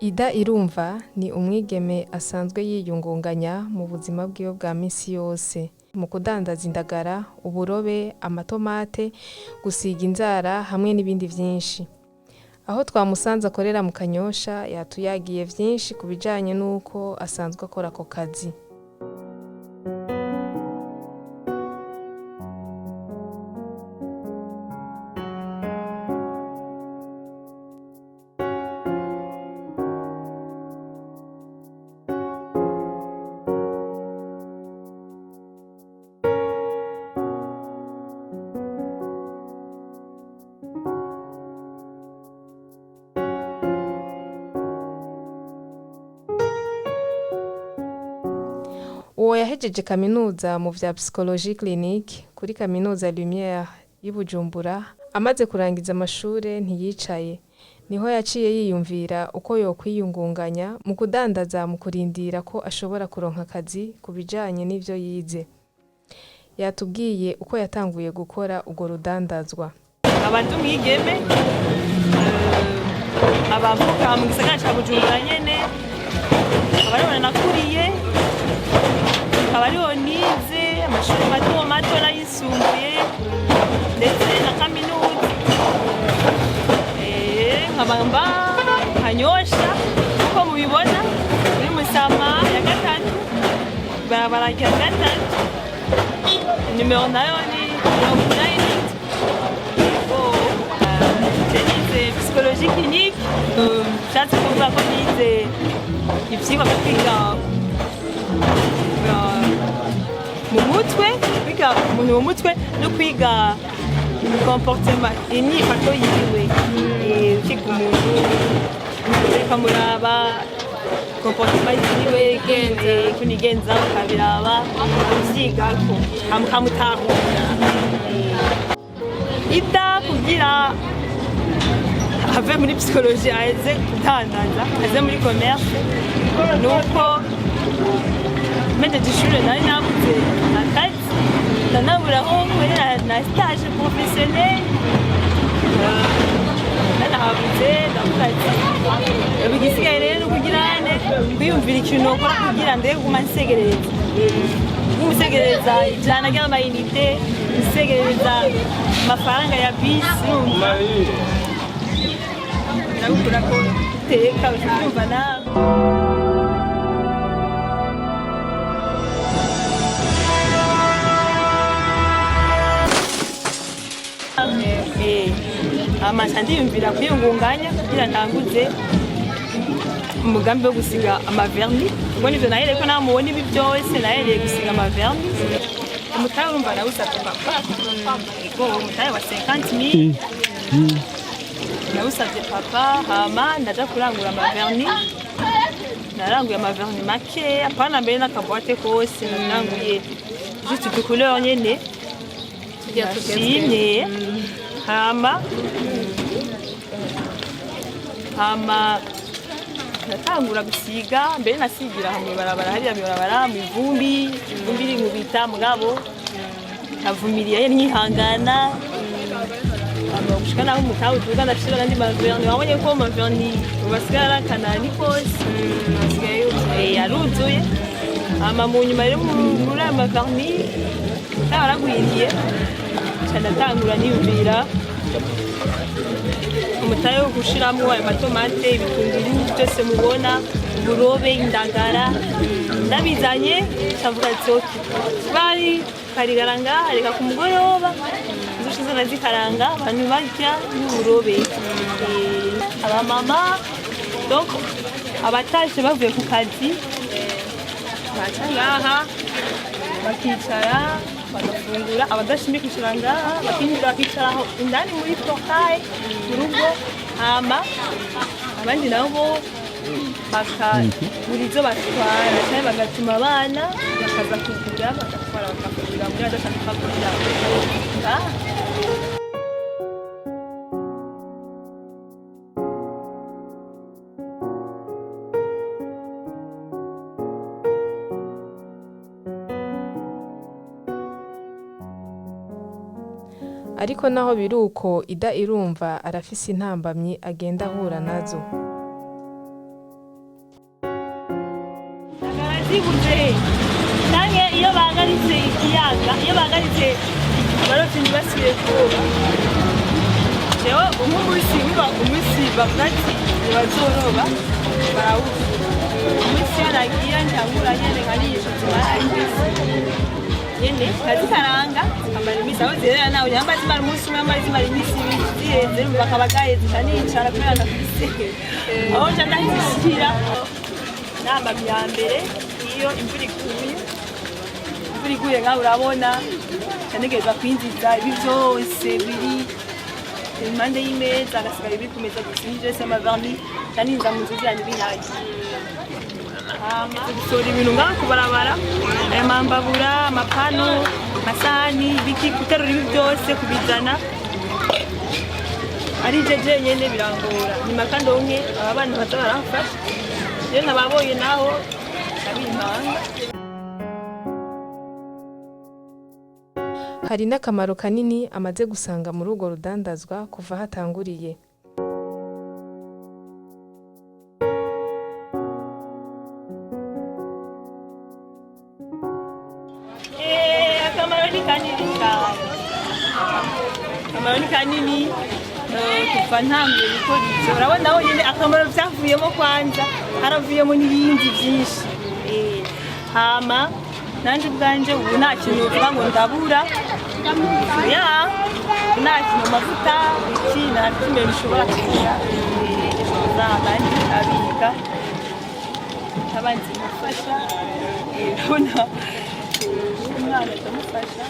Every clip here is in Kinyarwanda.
Ida Irumva ni umwigeme asanzwe yiyungunganya mu buzima bwiwe bwa misi yose mu kudandaza indagara, uburobe, amatomate, gusiga inzara hamwe n'ibindi vyinshi. Aho twamusanze akorera mu Kanyosha yatuyagiye vyinshi ku bijanye n'uko asanzwe akora ako kazi. Uwo yahejeje kaminuza mu vya psychologie clinique kuri kaminuza Lumière y'i Bujumbura, amaze kurangiza amashure ntiyicaye. Niho yaciye yiyumvira uko yokwiyungunganya mu kudandaza mu kurindira ko ashobora kuronka akazi ku bijanye n'ivyo yize. Yatubwiye uko yatanguye gukora urwo rudandazwa. Abantu mwigeme abavuka mu gisagara ca Bujumbura nyene abaribona nakuriye abariho nize amashuri mato mato n'ayisumbuye ndetse na kaminuza nkabamba Kanyosha uko mubibona muri Musama ya gatatu barabara ya gatatu numero nayo ni 98 nize psychologie clinique nshatse kuvuga ko nize ivyigwa vyo kwiga mu mutwe, kwiga umuntu mu mutwe no kwiga comportement imyifato yiwe, kwiga umuntu ukamuraba comportement yiwe kunigenza ukabiraba uvyigako ukamutahura. Ida kugira ave muri psychologie aze kudandaza aze muri commerce nuko mejeje ishure nari nabuze akazi ndanaburaho nkorera na stage professionnel narahabuze ndamukazi bigisigaye rero kugira ne kwiyumvira ikintu nokora kugira ndege guma nsegereza umusegereza ijana ry'amayinite nsegereza amafaranga ya bisi nabukura ko teka ushumva nawe amashandi yumvira kwiyungunganya kugira ntanguze umugambi wo gusiga amavernis ubwo nivyo nahereye ko namubona ibi byose nahereye gusiga amavernis umutahe urumva nawusavye papa ego umutahe wa 50 000 nawusavye papa hama ndaja kurangura amavernis naranguye amavernis make apana mbere n'akaboate kose naranguye juste de couleur nyene yashimye hama natangura gusiga mbere nasigira hamwe barabara hariya barabara mu ivumbi iri mu bita mugabo navumiriye nkihangana gushika naho umutawe tuvuga ndashira n'andi mavernis wabonye ko amavernis ubasigara kanani kose yaruzuye hama mu nyuma rero muri aya mavernis naragwiriye ndatangura niyumvira umutahe wo gushiramwo ayo matomate ibitunguru byose mubona uburobe indagara ndabizanye cavuga ati bari karigaranga reka ku mugoroba ndushize nazikaranga abantu barya n'uburobe abamama donc abatashe bavuye ku kazi baca ngaha bakicara bagafungura abadashimye kwicara ngaha bakinjira bakicaraho indani muri portail mu rugo hama abandi nabo bakagura izo batwara cyangwa bagatuma abana bakaza kugura bagatwara bakakugura muri adashaka kugura Ariko naho biruko Ida Irumva arafise intambamyi agenda ahura nazo. zibuze canke iyo bahagaritse ikiyaga iyo bahagaritse abarovyi ntibasubire koga jewe umunsi bavuga ati ntibazoroba barawuza umunsi yaragiye ntangura nyene nkarisha zimara iminsi nyene kazikaranga zikamara iminsi aho zirera nawe nyamba zimara umunsi umwe nyamba zimara iminsi ibiri ziheze bakaba gaheze canicara kubera ndafise aho nca ndahishikira nama ya mbere iyo imvura iguye nkaho urabona cantegereza kwinjiza ibi vyose biri impande y'imeza agasigara ibiri ku meza gusa n'ivyo vyose amaverni caninjiza mu nzu vyanje bihaye gusohora ibintu ngaho kubarabara aya mambabura amapano amasahani ibiki guterura ibi byose kubizana ari jeje nyene birangora nyuma kandi onke aba bana baza baramfasha rero nababoye naho abimpanga. Hari n'akamaro kanini amaze gusanga muri urwo rudandazwa kuva hatanguriye. Akamaro ni kanini kuva ntanguye gukora ivyo urabona aho nyene akamaro vyavuyemo kwanza haravuyemo n'ibindi vyinshi hama nanje ubwanje ubu nta kintu uvuga ngo ndabura nta kintu amavuta iki nta kimwe bishobora kubura kandi abika abanzi mufasha urabona umwana ndamufasha.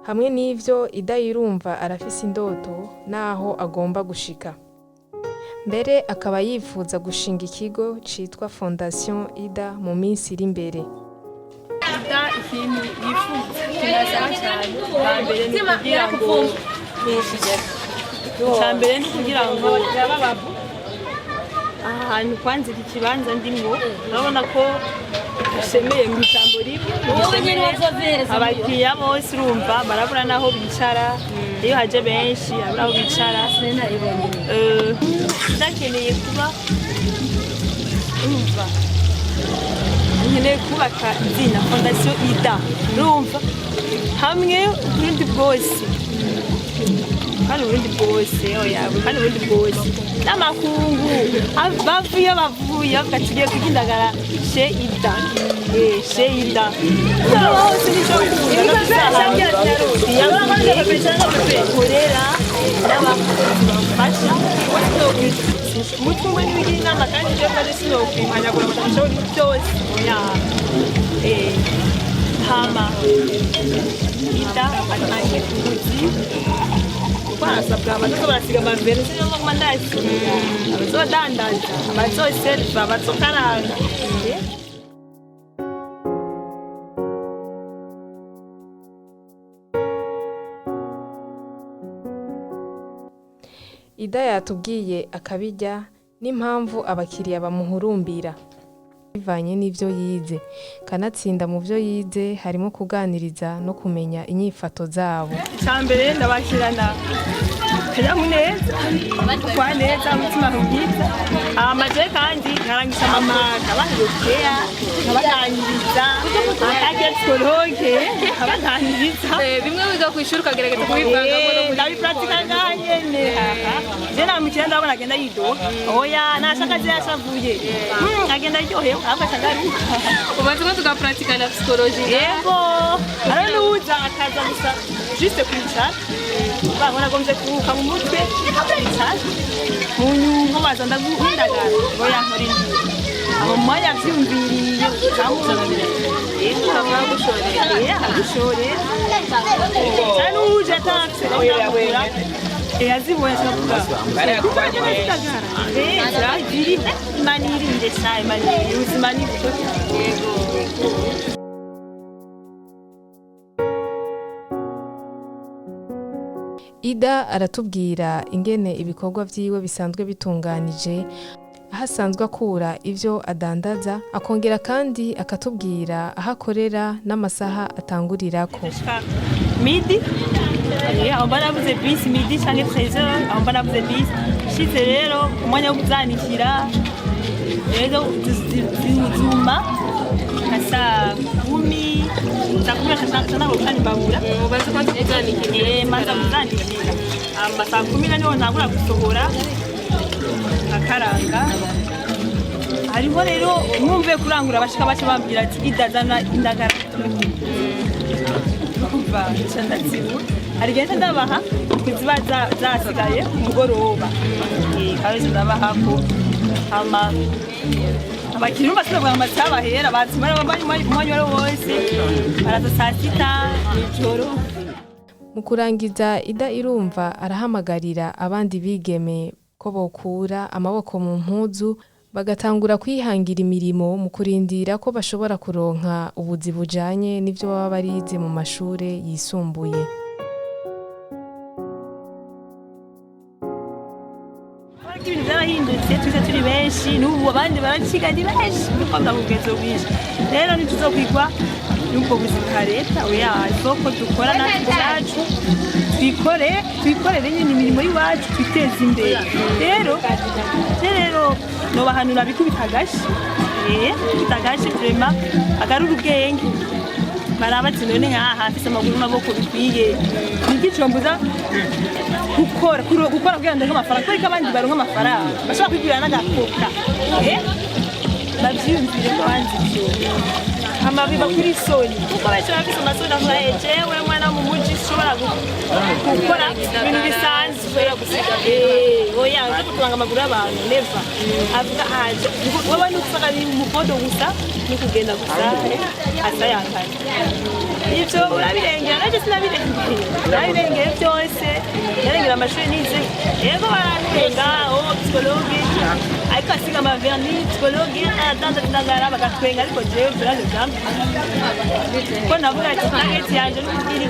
Hamwe n'ivyo Ida yirumva arafise indoto naho agomba gushika. Mbere akaba yifuza gushinga ikigo citwa Fondation Ida mu minsi iri imbere. Ida ikintu yifuza kinasaba cyane mbere ni kugira ngo cyambere ni kugira ngo ahantu kwanzira ikibanza ndimwo urabona ko ushemeye mu ijambo rimwe abakiriya bose urumva barabura naho bicara iyo haje benshi habura aho bicara ndakeneye kuba urumva nkeneye kubaka izina Fondation Ida urumva hamwe uburundi bwose kandi uburundi bwose kandi uburundi bwose n'amakungu bavuye bavuga tugiye kwigindagara she Ida hose nico korera n'abakozi bamfasha umutwe n'ibindi inama kandi ibyo kaje sinokwimanyagura amashuri byose hama Ida atangiye kubuzi barasabwa abazo barasiga amavere sinyo ngo mandazi abazo dandaza abazo selfa abazo karanga Ida yatubwiye akabijya n'impamvu abakiriya bamuhurumbira bivanye n'ivyo yize kanatsinda mu vyo yize harimo kuganiriza no kumenya inyifato zabo. Cyambere ndabashirana kanyamuneza kwaneza umutima mwiza amaje kandi nkarangisha amamaka bahirukea abaganiriza akaje psikologe abaganiriza bimwe wiga kwishura ukagerageza kubivangamo no ndabipratika nganyene je namukira ndabona agenda yido oya nashaka je yashavuye agenda yohewe abashagaruka ubanza tugapratika na psikoloji yego aranuza akaza gusa juste kwicara bahora gomze kuruka mu mutwe kwicara mu nyungu baza ndaguhindagara oya nkori abo mwanya vyumviriye kamuzanira yego akagushorera akagushorera sanuje taxe oya yazibonye sakuga ziri maniri ndesai maniri uzimani yego. Ida aratubwira ingene ibikorwa vyiwe bisanzwe bitunganije aho asanzwe akura ivyo adandaza akongera kandi akatubwira aho akorera n'amasaha atangurirako. midi aho mba nabuze bisi midi canke 13h aho mba nabuze bisi shitse rero umwanya wo kuzanikira rero zuma nka saa 10 saa 10 naho kandi babura ubanza kwanza kuzanikira manza kuzanikira saa 10 niho ntangura gusohora akaranga hariho rero mwumve kurangura abashika bace bambwira ati idazana indagara kuva cyandatsibu hari genda ndabaha kuziba zasigaye umugoroba kaje ndabaha ko ama abakiri basaba bwa mataba hera batsumara mwanya wose baraza saa 6 ijoro. Mu kurangiza Ida Irumva arahamagarira abandi bigeme ko bokura amaboko mu mpuzu bagatangura kwihangira imirimo mu kurindira ko bashobora kuronka ubuzi bujanye n'ivyo baba barize mu mashure yisumbuye. Ibintu byarahindutse tuje turi benshi n'ubu abandi barakiga ni benshi kuko ndabugezo bwinshi rero ntituzokwigwa n'ubwo buzima leta oya isoko dukora natwe cyacu twikorere nyine imirimo y'iwacu twiteze imbere rero no bahanura bikubitagashi bitagashi vraiment agarura ubwenge barabatse none nkaha hafise amaguru maboko bikwiye nigicombuza gukora kugira ngo amafaranga ariko abandi baronka amafaranga bashaka kwigurira n'agakoka bavyumvire ko banzi cyo amabiba kuri soni kuko benshi bafise amasoni avuga jewe mwana mu muji ushobora gukora ibintu bisanzwe oya nje kutanga amaguru y'abantu neva avuga aje wowe nusaka ni umukodo gusa no kugenda gusa asa yakanye ivyo urabirengera naje sinabirengera byose yarengera amashuri nize yego bararenga psychologue ariko asiga amaverni psychologue adanza ndagara bagatwenga ariko jewe turaje jambo ko navuga ati target yanje n'ukiri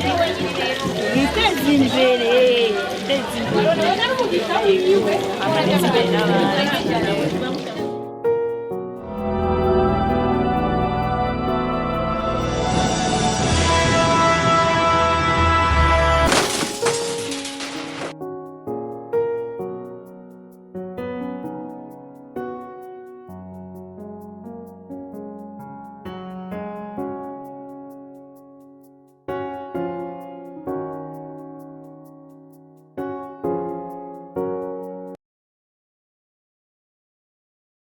itezi imbere amanezi imbere n'abandi